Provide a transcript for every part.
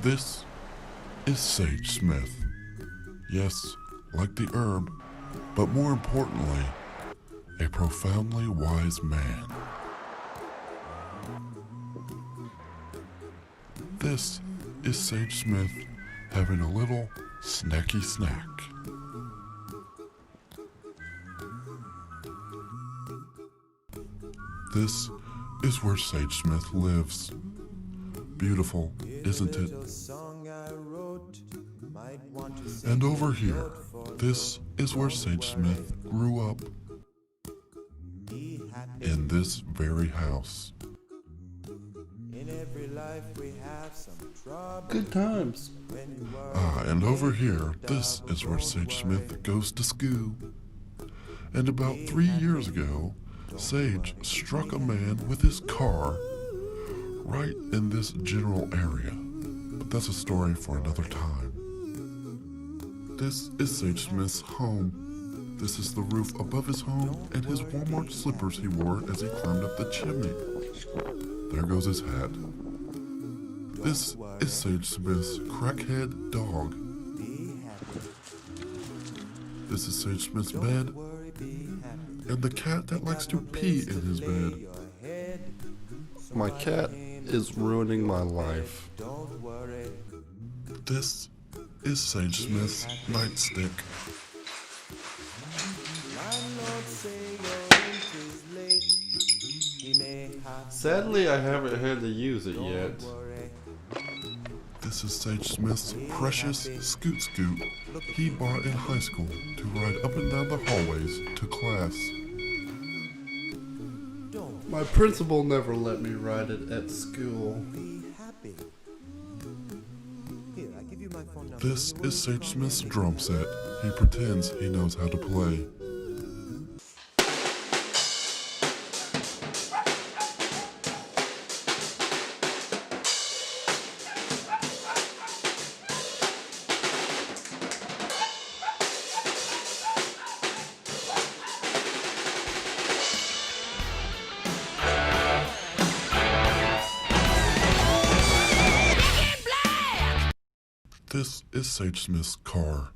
This is Sage Smith. Yes, like the herb, but more importantly, a profoundly wise man. This is Sage Smith having a little snacky snack. This is where Sage Smith lives. Beautiful, isn't it? And over here, this is where Sage Smith grew up. In this very house. Good times. And over here, this is where Sage Smith goes to school. And about 3 years ago, Sage struck a man with his car right in this general area. But that's a story for another time. This is Sage Smith's home. This is the roof above his home and his Walmart slippers he wore as he climbed up the chimney. There goes his hat. This is Sage Smith's crackhead dog. This is Sage Smith's bed and the cat that likes to pee in his bed. My cat is ruining my life. This is Sage Smith's nightstick. Sadly, I haven't had to use it yet. This is Sage Smith's precious Scoot Scoot he bought in high school to ride up and down the hallways to class. My principal never let me ride it at school. This is Sage Smith's drum set. He pretends he knows how to play. This is Sage Smith's car.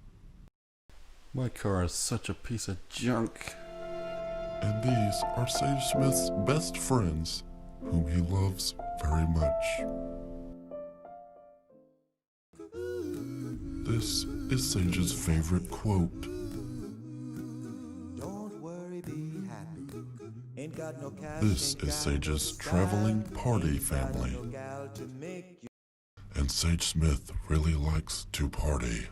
My car is such a piece of junk. And these are Sage Smith's best friends, whom he loves very much. This is Sage's favorite quote. This is Sage's traveling party family. And Sage Smith really likes to party.